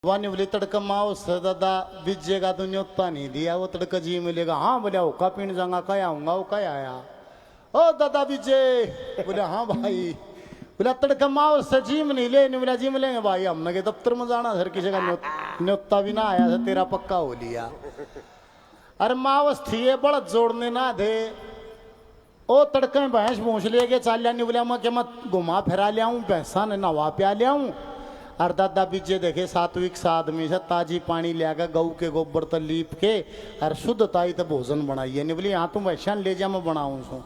वानी बोले तड़का माओ दादा बीजेगा तो न्योता नहीं दिया वो तड़का जी मिलेगा। हाँ बोले ओका पीने जाऊंगा क्या आऊंगा वो क्या आया ओ दादा बीजे बोले हाँ भाई बोला तड़का माओ से जीम नहीं ले नहीं बोला जीम लेंगे भाई हमने के दफ्तर में जाना सर किसी का न्योता भी ना आया था तेरा पक्का हो लिया। अरे मावस थी बड़ा जोड़ने ना दे ओ तड़के में भैंस भूस ले के चाल लिया नहीं बोला मैं क्या मत घुमा फिरा लिया हूँ भैंसा ने नवा प्या लिया हूँ। और दादा बीजे देखे सात्विक सा आदमी से ताजी पानी ले आकर गऊ के गोबर तो लीप के और शुद्धताई तो भोजन बनाइए नहीं बोली यहाँ तुम वैसा ले जा मैं बनाऊँ सो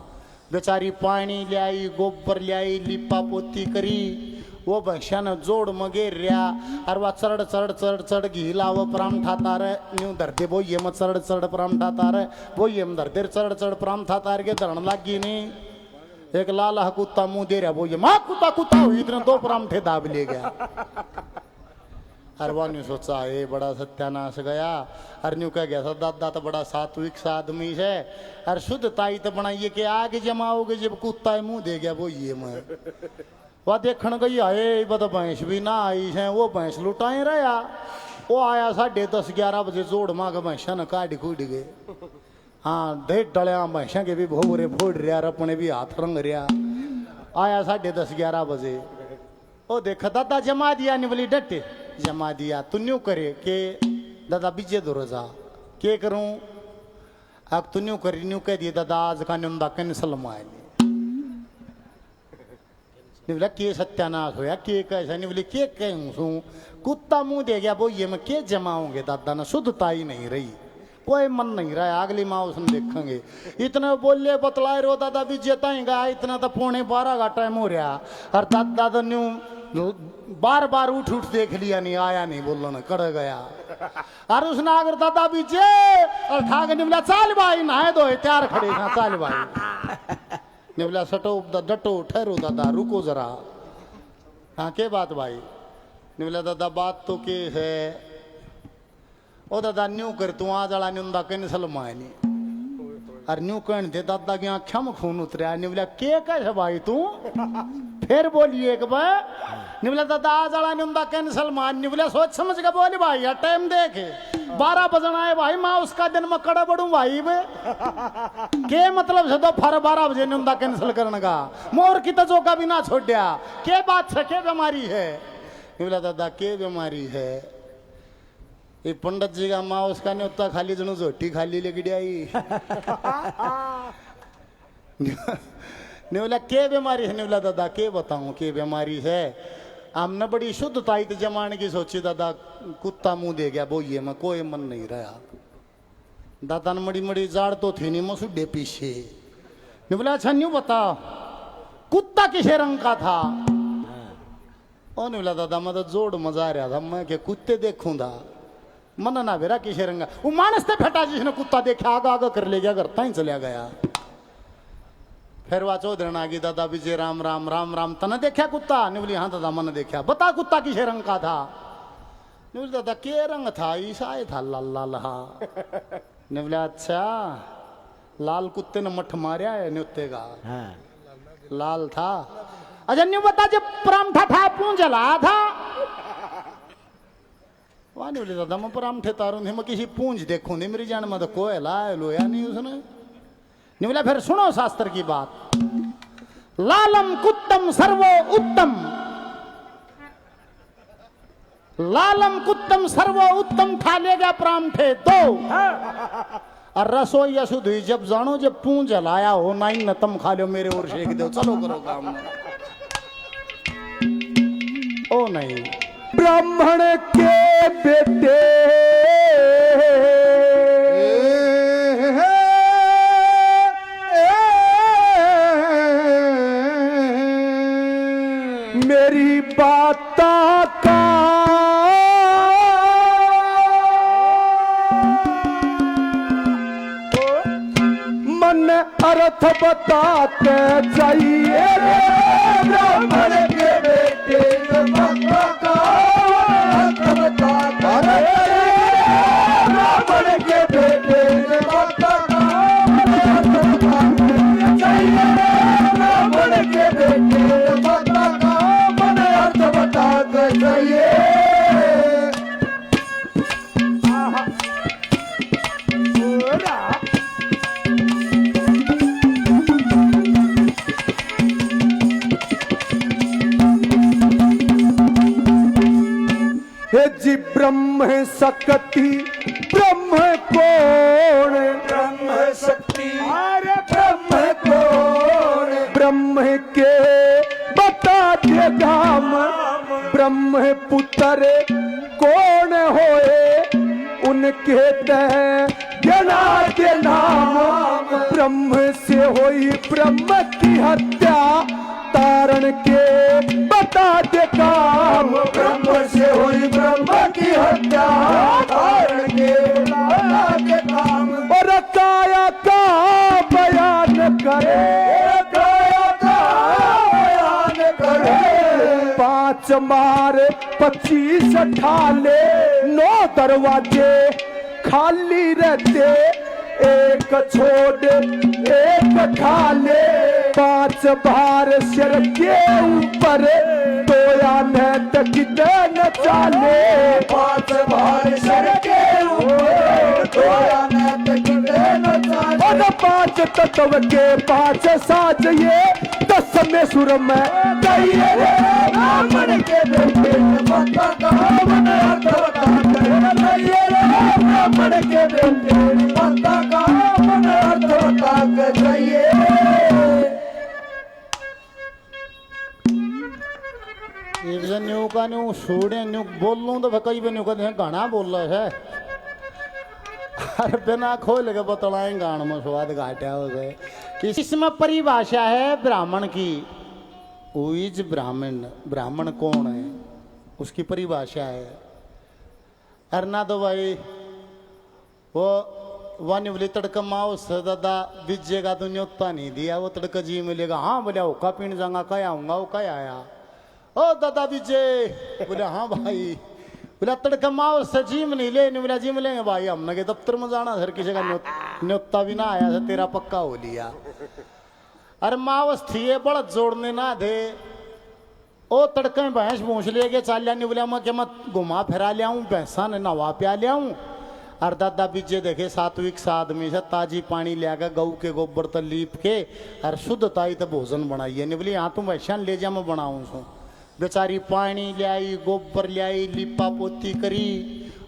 बेचारी पानी ले आई गोबर ले आई लिपा पोती करी वो भैंसा ने जोड़ मगे रिया और वह चढ़ चढ़ चढ़ चढ़ घी लाव परामठा रे न्यू धरते वो ये मत चढ़ चढ़ परामठा रे वो ये धरते चढ़ चढ़ परामठा के धरण लगी नहीं एक लाल कुत्ता मुंह दे रहा वो ये माँ कुत्ता कुत्ता हुई इतने दो परामठे दाब ले गया। अरवा ने सोचा ये बड़ा सत्यानाश गया अर न्यू कह गया था दादा तो बड़ा सात्विक सा आदमी है और शुद्धताई तो बनाइए कि आगे जमाओगे जब कुत्ता मुंह दे गया वो ये मैं वह देखने गई आए तो भैंस भी ना आई है वो भैंस लुटाए रहा वो आया 10:30-11 बजे जोड़ माँ का भैंसा न काट कूट गए। हाँ दे डलिया भैंसा के भी भोरे फोड़ रहा अपने भी हाथ रंग रहा आया 10:30-11 बजे ओ देखा दादा जमा दिया नहीं बोली डटे जमा दिया तू न्यू करे के दादा बीजे दो रजा के करूं अब तू न्यू करी न्यू कह दिए दादा आज का निंदा कैंसल माए नहीं बोला के सत्यानाश होया के कैसा नहीं बोली के कहूँ कुत्ता मुंह दे गया वो ये मैं के जमाऊंगे दादा ना शुद्धता ही नहीं रही कोई मन नहीं रहा अगली माँ उसने देखेंगे इतने बोले बतलाए रो दादा भी जेता ही गया इतना तो 11:15 का टाइम हो रहा और दादा तो न्यू बार बार उठ उठ देख लिया नहीं आया नहीं बोलो ना कर गया और उसने अगर दादा भी जे और ठाक ने बोला चाल भाई नहाए दो तैयार खड़े था चाल भाई ने बोला सटो डटो ठहरो दादा रुको जरा हाँ के बात भाई ने बोला दादा बात तो के है ओ दादा न्यू कर तू आज वाला निंदा कैंसल मायनी और न्यू कहने थे दादा की आँख्या में खून उतरा ने बोला के कैसे भाई तू फिर बोलिए एक बार ने बोला दादा आज वाला निंदा कैंसल मान ने बोला सोच समझ के बोली भाई यार टाइम देखे 12 बजन आए भाई माँ उसका दिन में कड़ा बढ़ू भाई बे के मतलब से 12 बजे निंदा कैंसल करने का मोर की तजो का भी ना छोड़ दिया के बात से के बीमारी है ने बोला दादा के बीमारी है ये पंडित जी का माँ उसका नहीं होता खाली जनू झोटी खाली लेके आई ने बोला के बीमारी है ने बोला दादा के बताऊं के बीमारी है हमने बड़ी शुद्धताई तो जमाने की सोची दादा कुत्ता मुंह दे गया वो ये मैं कोई मन नहीं रहा दादा ने मड़ी मड़ी जाड़ तो थी नहीं मसूडे पीछे ने बोला अच्छा न्यू बता कुत्ता किस रंग का था ओ ने बोला दादा मैं तो जोड़ मजा आ रहा था मैं क्या कुत्ते देखूंगा मन ना बेरा किस रंगा वो मानस ते फटा जिसने कुत्ता देखा आगा आगा कर ले गया करता ही चलिया गया फिर वह चौधरी आगी दादा विजय राम राम राम राम तने देखा कुत्ता ने बोली हाँ दादा मन देखा बता कुत्ता किस रंग का था ने बोली दादा के रंग था ईसा था लाल लाल हा ने बोले अच्छा लाल कुत्ते ने मठ मारिया है न्योते का लाल था अच्छा न्यू बता जब परामठा था पूंज जला था वह नहीं बोले दादा मैं परामठे तारू नहीं मैं किसी पूंछ देखूं नहीं मेरी जान में तो कोई लाए लोया नहीं उसने नहीं बोला फिर सुनो शास्त्र की बात लालम कुत्तम सर्वो उत्तम लालम कुत्तम सर्वो उत्तम खा लेगा परामठे दो और रसोई अशुद्ध हुई जब जानो जब पूंछ जलाया हो नहीं न तुम खा लो मेरे और शेक दो चलो करो काम ओ नहीं ब्राह्मण के बेटे मेरी बात का मन अर्थ बताते चाहिए ब्राह्मण के बेटे ब्राह्मण के बेटे ब्राह्मण के बेटे मन अर्थ बता चाहिए हे जी ब्रह्म शक्ति ब्रह्म कौन, ब्रह्म शक्ति अरे ब्रह्म कौन, ब्रह्म के बता दे धाम, ब्रह्म पुत्र कौन होए, उनके तह जना के नाम, ब्रह्म से होई ब्रह्म की हत्या, तारण के बता दे काम, ब्रह्म से हुई ब्रह्म की हत्या, तारण के बता दे काम, और काया का बयान करे, काया का बयान करे, 5 मार 25 ठाले, 9 दरवाजे खाली रहते, एक छोड़ एक ठाले, 5 भार सिर के ऊपर, तोया न कितने न चाले, 5 भार सर के ऊपर, तोया न कितने न चाले, और 5 तत्व के 5 साज ये, 10 में सुर में कहिए रे ब्राह्मण के बेटे पता का मन अर्थ बता कर, कहिए रे ब्राह्मण के बेटे पता का मन अर्थ बता कर जाइए। एक जन न्यू का न्यू छोड़े न्यू बोल लूं तो कई भी न्यू कहते हैं गाना बोल रहे है, अरे बिना खोल के बतलाएं गान में स्वाद घाटा हो गए। इसमें परिभाषा है ब्राह्मण की, उइज ब्राह्मण, ब्राह्मण कौन है उसकी परिभाषा है। अरना तो भाई वो वन बोले तड़का माओ दादा बीजेगा तो न्योता नहीं दिया, वो तड़का जी मिलेगा, हाँ बोले ओका पीण जाऊंगा क्या आऊंगा, वो क्या आया ओ दादा बीजे, बोले हाँ भाई, बोला तड़का माओ से जीम नहीं ले, नहीं बोला जीम लेंगे भाई, हमने के दफ्तर में जाना सर, किसी का न्योता भी ना आया था, तेरा पक्का हो लिया। अरे मावस थी बड़ा जोड़ने ना दे, ओ तड़के में भैंस भूस ले गए चाल नहीं बोला मैं क्या मैं घुमा फिरा लिया हूँ, भैंसा ने नवा प्या लिया हूँ। और दादा बीजे देखे सात्विक सा आदमी से ताजी पानी ले आकर गऊ के गोबर तो लीप के और शुद्धता ही तो भोजन बनाइए, नहीं बोली यहाँ तुम वैसा ले जा मैं बनाऊँ सो, बेचारी पानी ले आई गोबर ले आई लिपा पोती करी,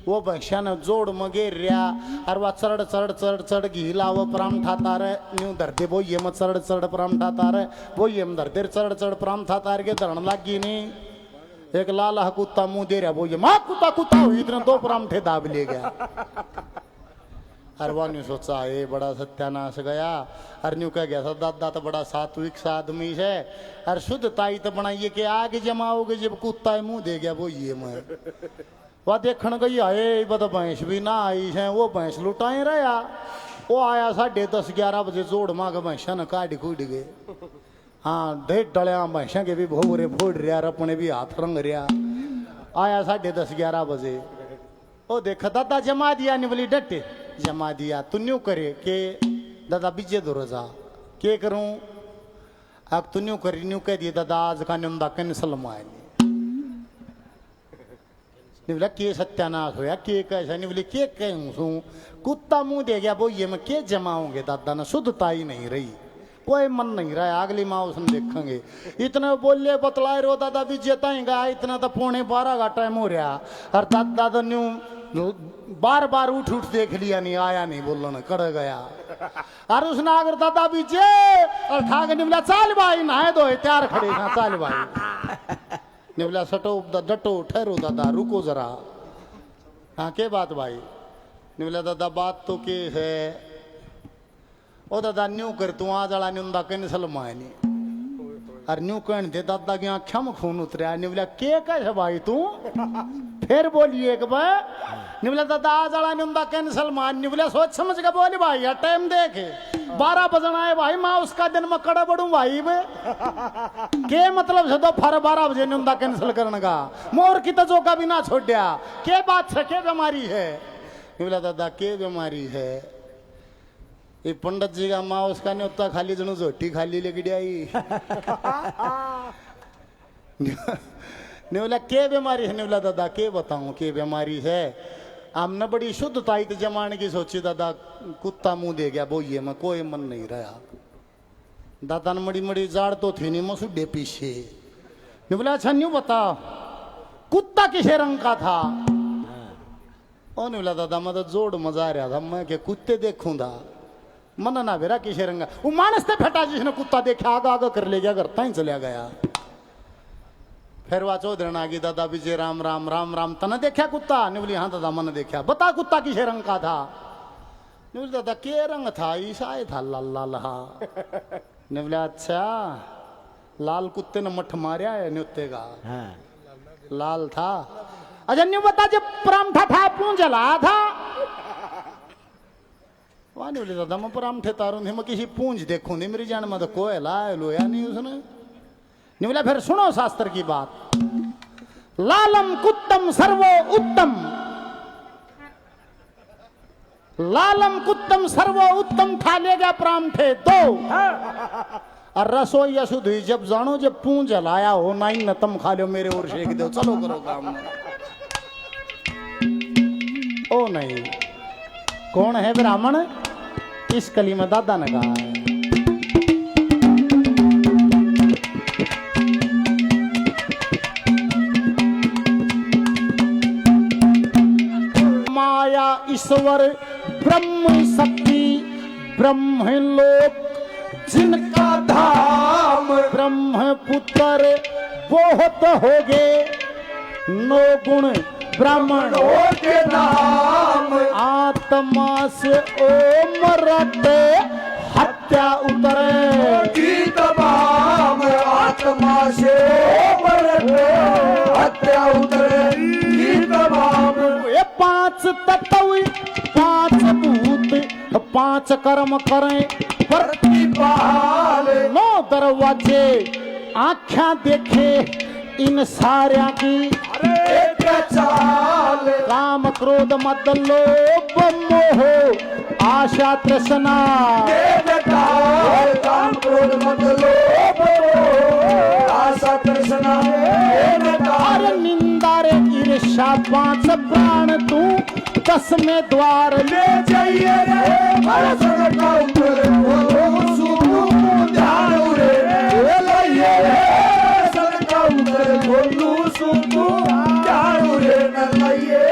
वो भैंसा ने जोड़ मगे रिया, और वह चढ़ चढ़ चढ़ चढ़ घीला वो प्राम ठाता रे न्यू धरते वो ये मत चढ़ चढ़ प्राम ठाता रे, वो ये धरते चढ़ चढ़ प्राम ठाता के धरण लगी नहीं, एक लाला कुत्ता मुंह दे रहा, वो ये माँ कुत्ता कुत्ता हुई, इतने 2 प्राम ठे दाब ले गया। अरवा ने सोचा ये बड़ा सत्यानाश गया, अर न्यू कह गया था दादा तो बड़ा सात्विक सा आदमी है, और शुद्धताई तो बनाइए कि आगे जमाओगे जब कुत्ता मुंह दे गया वो ये मैं वह देखने गई आए तो भैंस भी ना आई है, वो भैंस लुटाए रहा, वो आया 10:30-11 बजे जोड़ माँ के भैंसा ने काट कूट गए, हाँ ढेर डलिया भैंसा के भी भोरे फोड़ रहा, अपने भी हाथ रंग रहा, आया 10:30-11 बजे, ओ देखा दादा जमा दिया, नहीं बोली डटे जमा दिया, तू न्यू करे के दादा बीजे दो रजा के करूं, अब तू न्यू करी न्यू कह दिए दादा आज का निंदा कैंसल माए, नहीं बोला के सत्यानाश होया के कैसा, नहीं बोले के कहूँ कुत्ता मुंह दे गया वो ये मैं के जमाऊंगे, दादा ने शुद्धता ही नहीं रही, कोई मन नहीं रहा, अगली माँ उसने देखेंगे, इतने बोले बतलाए रो दादा भी जेताएगा, इतना तो 11:15 का टाइम हो रहा, और दादा तो न्यू बार बार उठ उठ देख लिया, नहीं आया नहीं बोलना कड़ गया, और उसने अगर दादा भी जे और ठाक निमला चाल भाई नहाए दो तैयार खड़े हैं चाल भाई, निमला सटो डटो ठहरो दादा रुको जरा, हाँ के बात भाई, निमला दादा बात तो के है, ओ दादा न्यू कर तू आ जड़ा निंदा कैंसल मायनी, और न्यू कहने दे दादा की आँख में खून उतरा, निमला के कैसे भाई तू, फिर बोलिए एक बार, निमला दादा आ जड़ा निंदा कैंसल मान, निमला सोच समझ के बोली भाई यार टाइम देखे 12 बजना है भाई, माँ उसका दिन में कड़ा बढ़ू भाई बे के मतलब से 12 बजे निंदा कैंसल करने का, मोर की तो का भी ना छोड़ दिया, के बात से के बीमारी है, निमला दादा के बीमारी है, ये पंडित जी का माँ उसका नहीं होता खाली जनू झोटी खाली लेके आई ने बोला के बीमारी है, ने बोला दादा के बताऊं के बीमारी है, हमने बड़ी शुद्धता तो जमाने की सोची दादा कुत्ता मुंह दे गया वो ये मैं कोई मन नहीं रहा, दादा ने मड़ी मड़ी जाड़ तो थी नहीं मसुडे पीछे, ने बोला अच्छा न्यू बता कुत्ता किसे रंग का था? ओ नहीं बोला दादा मैं तो जोड़ मजा आ रहा था, मैं के कुत्ते देखूंगा मन ना बेरा किसे रंगा। वो मानस ते फटा जिसने कुत्ता देखा आगा आगा कर ले गया, घर ताई चलिया गया। फिर वह चौधरी आ गई, दादा विजय राम राम राम राम, तने देखा कुत्ता? नहीं बोली हाँ दादा मैंने देखा। बता कुत्ता किसे रंग का था? नहीं बोली दादा के रंग था? ईसाई था, लाल लाल। हाँ। नहीं बोले अच्छा लाल कुत्ते ने मठ मारिया है न्योते का? हाँ। लाल था। अच्छा न्यू बता जब परामठा था पूंज जला था? वह नहीं बोले दादा मैं परामठे तारू नहीं, मैं किसी पूंज देखूं नहीं, मेरी जान में तो कोयला लोया नहीं उसने। नहीं बोला फिर सुनो शास्त्र की बात। लालम कुत्तम सर्वो उत्तम, लालम कुत्तम सर्वो उत्तम था ले गया परामठे दो। और रसोई अशुद्ध हुई जब जानो जब पूंज जलाया हो नहीं न तम खा लो मेरे और शेक दो, चलो करो काम। ओ नहीं कौन है ब्राह्मण? इस कली में दादा ने कहा है। माया ईश्वर ब्रह्म शक्ति ब्रह्म लोक जिनका धाम, ब्रह्मपुत्र बहुत हो गए नौ गुण ब्राह्मणों के नाम। आत्मा से ओम रटे हत्या उतरे की तमाम, आत्मा से ओम रटे हत्या उतरे की तमाम। ये पांच तत्व पांच भूत पांच कर्म करें प्रतिपाल। 9 दरवाजे आँखें देखे इन सारिया की एक चाल। काम क्रोध मद लोभ मोह आशा तृष्णा काम क्रोध मद लोभ आशा तृष्णा। और निंदा रे ईर्ष्या 5 प्राण तू 10 में द्वार ले जाइए रे भरसक का ऊपर ध्यान रे लाइए रे सदका उधर बोलू सुनू ध्यान रे न लाइए।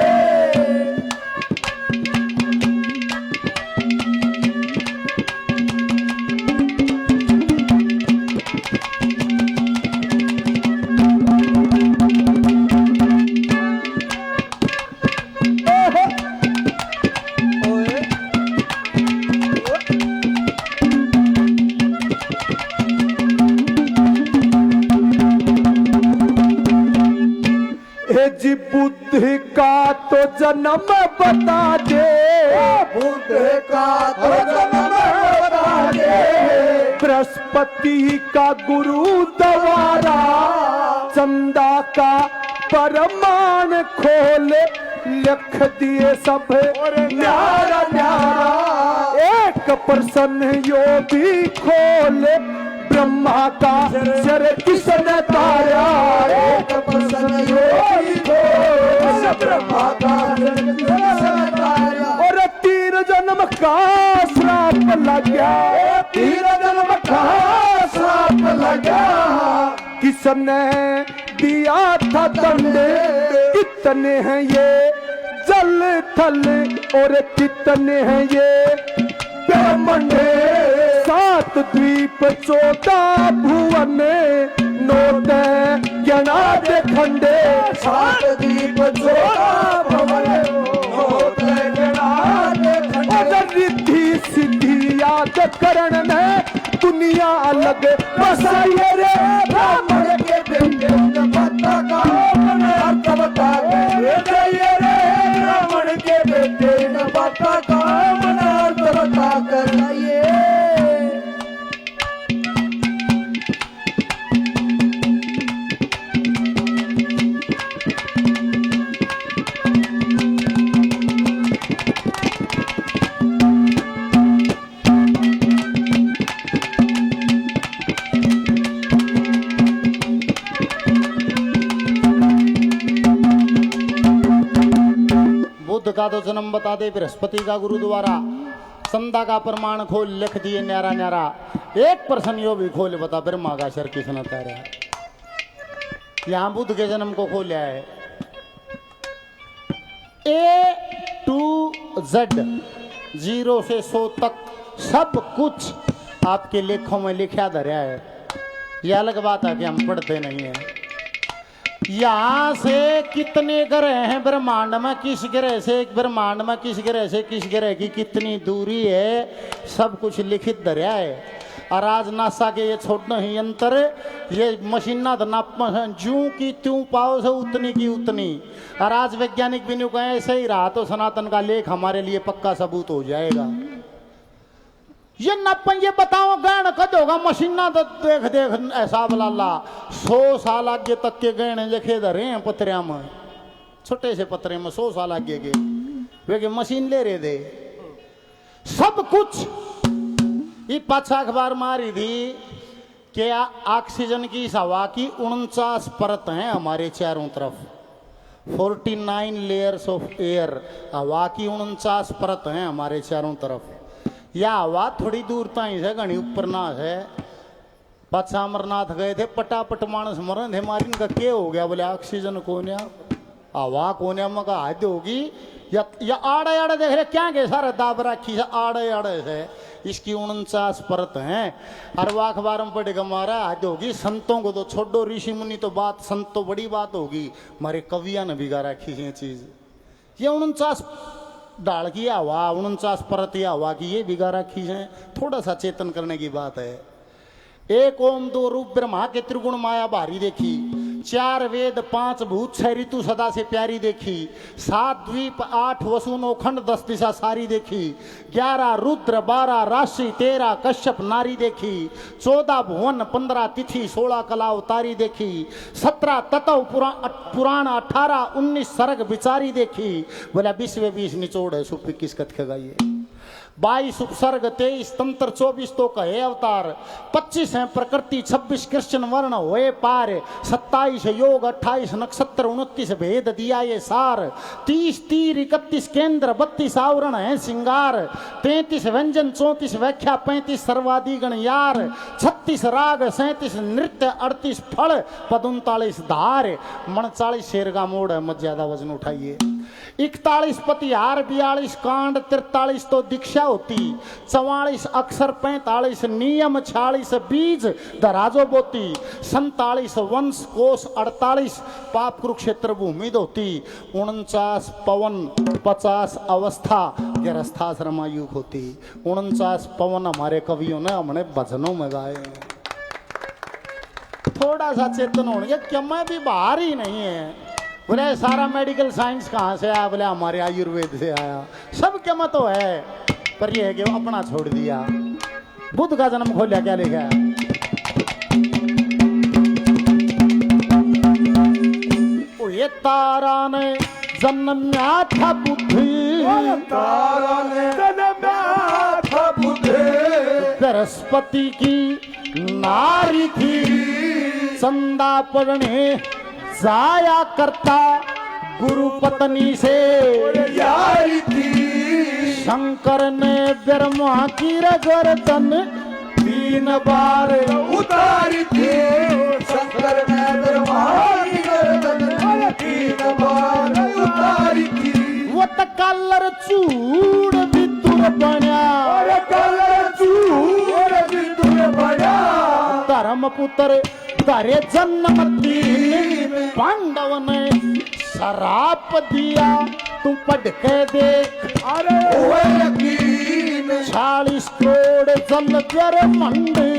जी बुद्धि का तो जन्म बता दे, बुद्ध का तो जन्म बता दे। बृहस्पति का गुरु द्वारा चंदा का परमान खोल लिख दिए सब न्यारा न्यारा। 1% यो भी खोल ब्रह्मा का सर किसने तारा। 1% यो भी खोल ब्रह्मा का सर किसने तारा। और 3 जन्म का श्राप लग गया, 3 जन्म का श्राप लगा। किसने दिया था दंड, कितने हैं ये जल थल और कितने हैं ये ब्रह्मांड। 7 द्वीप 14 भुवन 9 ज्ञाना दे खंडे। 7 द्वीप 14 भवन 9 ज्ञाना दे खंडे। रिद्धि सिद्धि याद करण में दुनिया अलग बसाइए रे ब्राह्मण के बेटे न पता का मन अर्थ बता के जाइए रे ब्राह्मण के बेटे न पता का मन अर्थ बता कर लाइए। बुद्ध का तो जन्म बता दे, बृहस्पति का गुरु द्वारा संदा का प्रमाण खोल लिख दिए न्यारा न्यारा। 1% यो भी खोल बता ब्रह्मा का सर किसने तारा। यहाँ बुद्ध के जन्म को खोलिया है। A to Z, 0 से 100 तक सब कुछ आपके लेखों में लिखा धरा है। यह अलग बात है कि हम पढ़ते नहीं हैं। यहाँ से कितने ग्रह हैं ब्रह्मांड में, किस ग्रह से ब्रह्मांड में, किस ग्रह से किस ग्रह की कितनी दूरी है, सब कुछ लिखित धरा है। और आज नासा के ये छोटे ही यंत्र, ये मशीना तो नाप जूं की त्यों पाओ से उतनी की उतनी। और आज वैज्ञानिक भी नहीं कहे ऐसे ही रहा तो सनातन का लेख हमारे लिए पक्का सबूत हो जाएगा। ये नपन ये बताओ गहन कद होगा मशीना तो देख देख ऐसा बलाला 100 साल आगे तक के गहने लिखे धरे हैं पत्रिया में, छोटे से पत्रे में 100 साल आगे के वे मशीन ले रहे थे सब कुछ। ये पाछा अखबार मारी थी कि ऑक्सीजन की इस हवा की 49 परत हैं हमारे चारों तरफ, 49 लेयर्स ऑफ एयर। हवा की 49 परत हैं हमारे चारों तरफ। यह हवा थोड़ी दूर ताई से घनी ऊपर ना है। पाछा अमरनाथ गए थे, पटापट मानस मरण थे मारी, इनका क्या हो गया? बोले ऑक्सीजन कोन्या हवा कोन्या में का हाथ होगी या आड़े आड़े देख रहे क्या के सारे दाब रखी से आड़े आड़े से इसकी 49 परत हैं। और वह अखबार में पढ़ेगा मारा हाथ होगी। संतों को तो छोड़ो, ऋषि मुनि तो बात, संत तो बड़ी बात होगी, हमारे कविया ने बिगा रखी है चीज। ये 49 डाल की हवा, 49 परत हवा की ये बिगा रखी है। थोड़ा सा चेतन करने की बात है। एक ओम दो रूप ब्रह्मा के त्रिगुण माया भारी देखी, 4 वेद 5 भूत 6 ऋतु सदा से प्यारी देखी, 7 द्वीप 8 वसु 9 खंड 10 दिशा सारी देखी, 11 रुद्र 12 राशि 13 कश्यप नारी देखी, 14 भुवन 15 तिथि 16 कला उतारी देखी, 17 तत्व पुराण 18 19 सर्ग विचारी देखी। बोला 20 निचोड़ है सुपी किस कथ गाइए। 22 उपसर्ग 23 तंत्र 24 तो कहे अवतार, 25 है प्रकृति 26 कृष्ण वर्ण होए पार, 27 योग 28 नक्षत्र 29 भेद दिया ये सार, 30 तीर 31 केंद्र 32 आवरण है सिंगार, 33 व्यंजन 34 व्याख्या 35 सर्वाधिगण यार, 36 राग 37 नृत्य 38 फल 39 धार, 39 शेर का मोड़ है, मत ज्यादा वजन उठाइए। 41 पतिहार 42 कांड 43 तो दीक्षा होती, 44 अक्षर 45 नियम 46 बीज दराजो बोती, 47 वंश कोश 48 पाप कुरुक्षेत्र भूमि होती, 49 पवन 50 अवस्था गृहस्थाश्रमायुग होती। 49 पवन हमारे कवियों ने हमने भजनों में गाए। थोड़ा सा चेतन होने क्या मैं भी बाहर ही नहीं है। बोले सारा मेडिकल साइंस कहाँ से आया? बोले हमारे आयुर्वेद से आया। सब क्या मत तो है, पर यह है कि वो अपना छोड़ दिया। बुद्ध का जन्म खोलिया क्या लिखा है? ओ ये तारा ने जन्म्या था बुद्धि, तारा ने जन्म्या था बुद्धि, बृहस्पति की नारी थी, चंदा पढ़ने जाया करता गुरु पत्नी से यारी थी। शंकर ने ब्रह्मा की गर्दन 3 बार उतारी थी, शंकर ने ब्रह्मा की गर्दन 3 बार उतारी थी। वो तो कलर चूड़ विदुर बना, अरे कलर चूड़ विदुर बना, धर्म पुत्र करे जन्म 3 पांडव ने शराप दिया, तू पढ़ के देख। अरे वो यकीन 40 करोड़ जल जर मंडी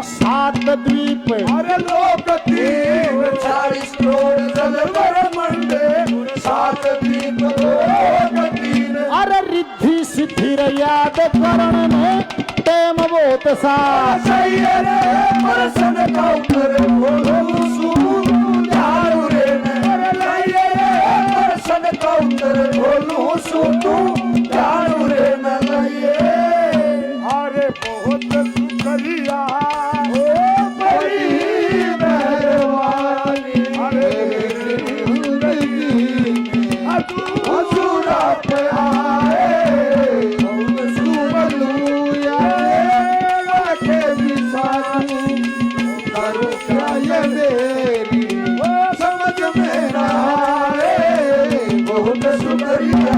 7 द्वीप, अरे लोक 40 करोड़ जल जर मंडे 7 द्वीप लोक 3। अरे रिद्धि सिद्धि याद करण में टेम बहुत सा सही रे परसन का उतर बोलो सुन झाड़ू रे अरे लाइए रे परसन का उतर बोलो सुन झाड़ू रे न लाइए। अरे बहुत शुक्रिया ओ बड़ी मेहरबानी, अरे हजूरा पे आए समझ में ना आए बहुत दरिया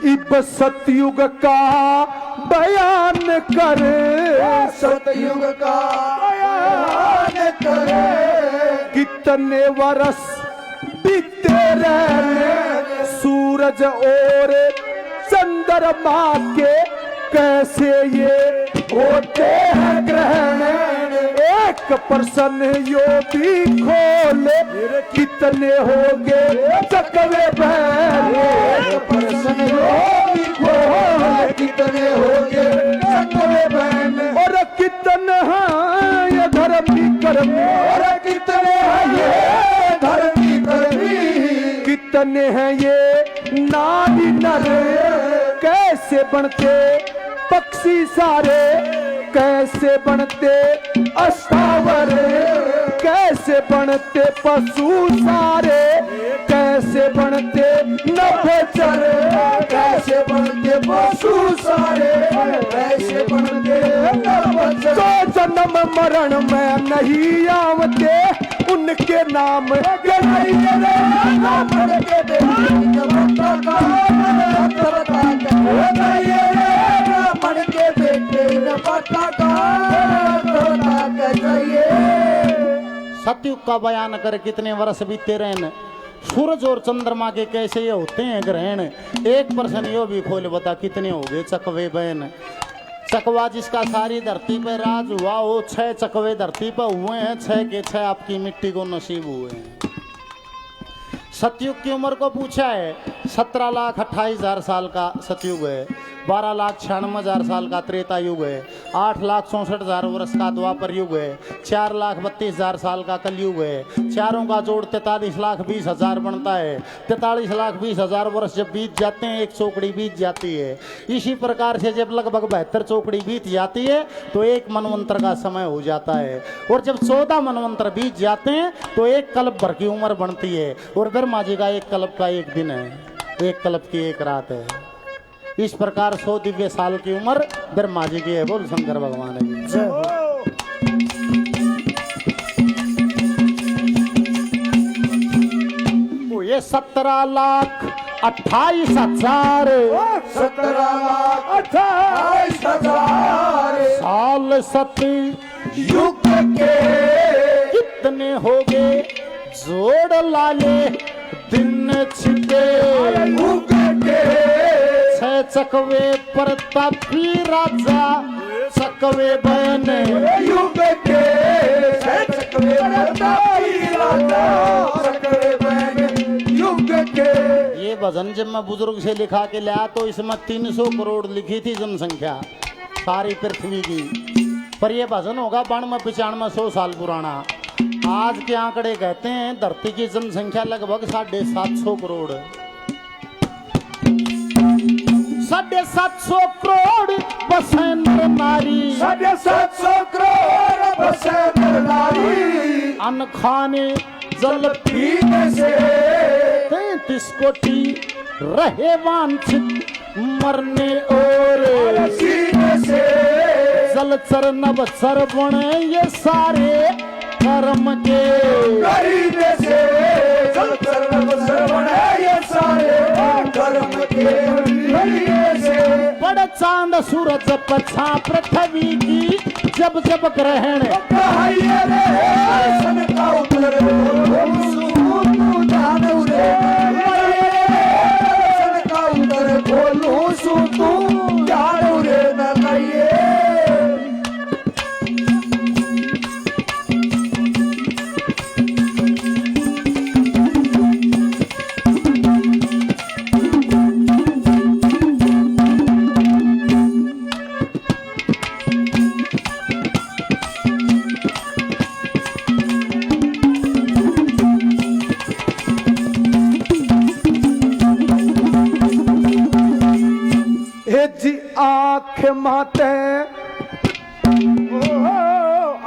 इब सतयुग का बयान करे, सतयुग का बयान करे, कितने वर्ष बीते रहे सूरज और चंद्रमा के, कैसे ये होते हैं ग्रहण, एक प्रश्न यो भी खोले, कितने होंगे चकवे बहन, एक प्रश्न यो भी खोले, कितने होंगे चकवे बहन, और कितने हैं ये धर्मी कर्मी, और कितने हैं ये धर्मी कर्मी, कितने हैं ये नारी नर, कैसे बनते पक्षी सारे, कैसे बनते अष्टावर, कैसे बनते पशु सारे, कैसे बनते नभचर, कैसे बनते पशु सारे, कैसे बनते नभचर, जो जन्म मरण में नहीं आवते, उनके नाम ब्राह्मण के बेटे न बता का, ब्राह्मण के बेटे न बता का, सतयुग का बयान कर कितने वर्ष बीते रहन, सूरज और चंद्रमा के कैसे ये होते हैं ग्रहण, एक प्रश्न यो भी खोल बता कितने हो गए चकवे बहन। चकवा जिसका सारी धरती पे राज हुआ हो, 6 चकवे धरती पर हुए हैं, 6 के 6 आपकी मिट्टी को नसीब हुए हैं। सतयुग की उम्र को पूछा है, 17,28,000 साल का सतयुग है, 12,96,000 साल का त्रेता युग है, 8,64,000 वर्ष का द्वापर युग है, 4,32,000 साल का कलयुग है, चारों का जोड़ 43,20,000 बनता है। 43,20,000 वर्ष जब बीत जाते हैं, एक चौकड़ी बीत जाती है। इसी प्रकार से जब लगभग 72 चौकड़ी बीत जाती है तो एक मनवंतर का समय हो जाता है, और जब 14 मनवंतर बीत जाते हैं तो एक कल्प भर की उम्र बनती है, और ब्रह्मा जी का एक कल्प का एक दिन है, एक कल्प की एक रात है। इस प्रकार 100 दिव्य साल की उम्र ब्रह्मा जी की है। बोल शंकर भगवान की जय हो। तो ये 17,28,000 17,28,000 साल सतयुग के कितने हो गए जोड़ लाले दिन छिपे, युग के 6 चकवे प्रतापी राजा चकवे बहन, युग के चकवे प्रतापी राजा चकवे बहन, युग के। ये भजन जब मैं बुजुर्ग से लिखा के लाया तो इसमें 300 करोड़ लिखी थी जनसंख्या सारी पृथ्वी की, पर ये भजन होगा 92-95 साल पुराना। आज के आंकड़े कहते हैं धरती की जनसंख्या लगभग 750 करोड़, 750 करोड़ बसे नर नारी, 750 करोड़ बसे नर नारी, अन्न खाने जल पीने से 33 कोटि रहे वांछित मरने और सीने से, जलचर नभचर बने ये सारे कर्म के, गरीबे से जलचर नभचर है ये सारे कर्म के, गरीबे से। बड़ चांद सूरज पछा पृथ्वी की जब जब ग्रहण, कहिए रे सन का उतर सुनू जानू रे, सन का उतर खोलू सुनू जानू रे न कहिए। जी आँख माते,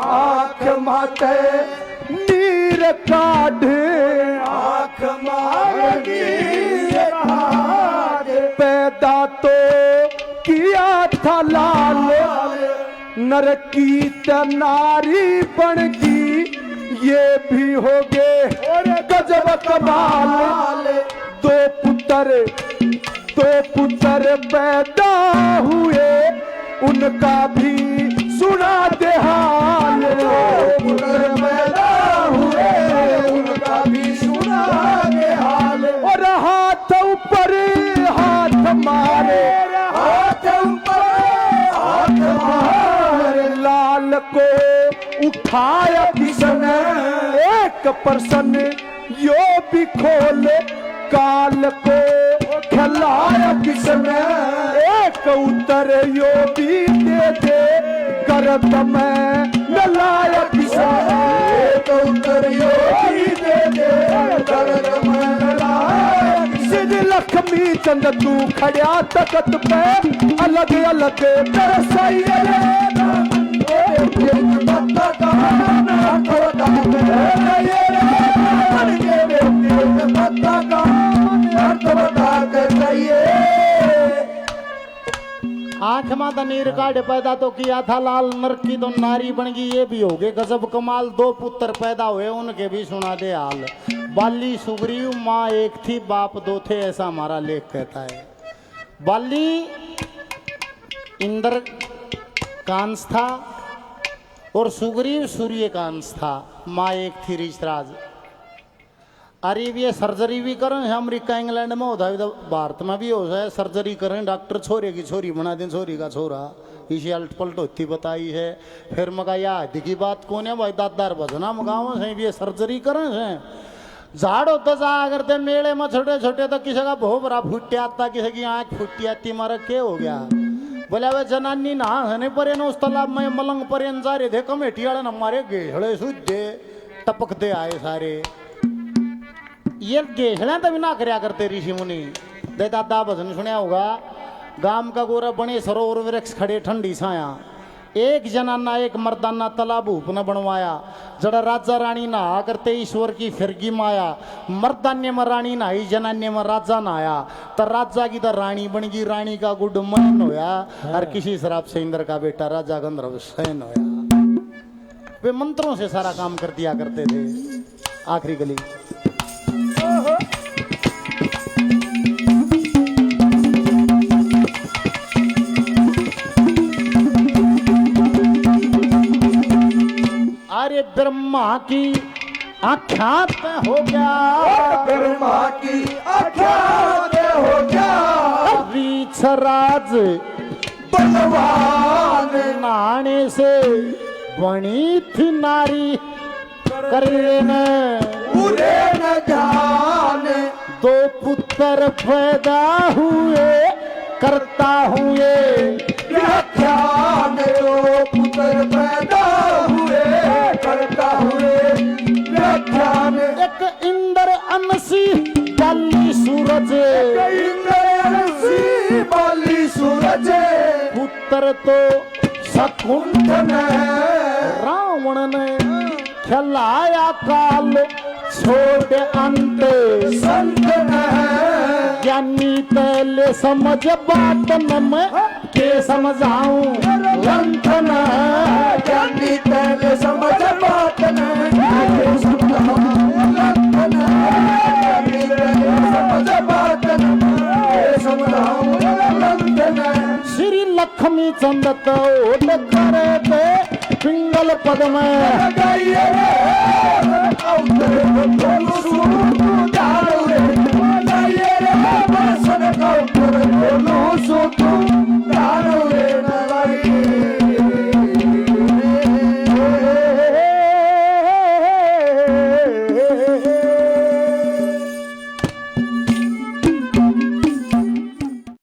आँख माते नीर काढ़, आँख मार नीर काढ़, पैदा तो किया था लाल, नर की नारी बनगी ये भी हो गए गजब कमाल। दो पुत्र पैदा हुए उनका भी सुना दे हाल। पुत्र पैदा हुए उनका भी सुना दे हाल। और हाथ ऊपर हाथ मारे, हाथ ऊपर हाथ मारे, लाल को उठाया किसने एक पर्सन यो भी खोले, काल को खिलाया किसने एक उत्तर यो भी दे दे, गर्द में नलाया किसने एक उत्तर यो भी दे दे, गर्द में नलाया सिद्ध लक्ष्मी चंद तू खड़ा तकत पे अलग अलग तरसाई बत्ता कहान अर्थ बत्ता कहान अर्थ बता कर चाहिए। आंख में नीर काढ़ पैदा तो किया था लाल, नर की तो नारी बन गई ये भी हो गए गजब कमाल। दो पुत्र पैदा हुए उनके भी सुना दे हाल। बाली सुग्रीव माँ एक थी बाप दो थे, ऐसा हमारा लेख कहता है। बाली इंद्र का अंश था और सुग्रीव सूर्य का अंश था। माँ एक थी ऋषराज। अरे ये सर्जरी भी करें अमेरिका इंग्लैंड में होता है, भारत में भी हो जाए सर्जरी करें, डॉक्टर छोरे की छोरी बना दें, छोरी का छोरा, इसी अल्ट पलट होती बताई है। फिर मगा याद की बात कौन है भाई, दादार भजना मगाओ से ये सर्जरी करें से झाड़ होता जा करते मेले में छोटे छोटे तो किसी का भोबरा फूट आता, किसी की आँख फूटी आती, मारा क्या हो गया। बोले वे जनानी नहाने परे न उस तालाब में मलंग परे जा रहे थे, कमेटी वाले न मारे घेड़े सूझे टपकते आए सारे। ये घेड़े तभी ना करया करते ऋषि मुनि। दे दादा भजन सुनया होगा, गाम का गोरा बने सरोवर वृक्ष खड़े ठंडी छाया, एक जनाना एक मर्दाना तालाब भूप न बनवाया। जड़ा राजा रानी नहा करते ईश्वर की फिरगी माया, मर्दान्य में रानी नहाई जनान्य में राजा नहाया। तो राजा की तो रानी बन गई, रानी का गुड मन होया, और किसी शराब से इंद्र का बेटा राजा गंधर्व सैन होया। वे मंत्रों से सारा काम कर दिया करते थे। आखिरी गली अरे ब्रह्मा की आख्यात हो गया, ब्रह्मा की आख्यात हो गया, रीछराज बलवान नाने से बनी थी नारी, करे न पूरे न जान। दो पुत्र पैदा हुए करता हूँ ये व्याख्यान। दो पुत्र पैदा हुए करता हुए व्याख्यान। एक इंद्र अनसी बाली सूरज, इंद्र बाली सूरज, पुत्र तो शकुंतन रावण ने खिलाया काल, छोड़ अंत संत ज्ञानी तले समझ बात में के समझाऊं लंथन। ज्ञानी तले समझ बात न के समझाऊं लंथन। ज्ञानी तले समझ बात न के समझाऊं लंथन। श्री लक्ष्मी चंद तो करे थे पिंगल पद में गाइए रे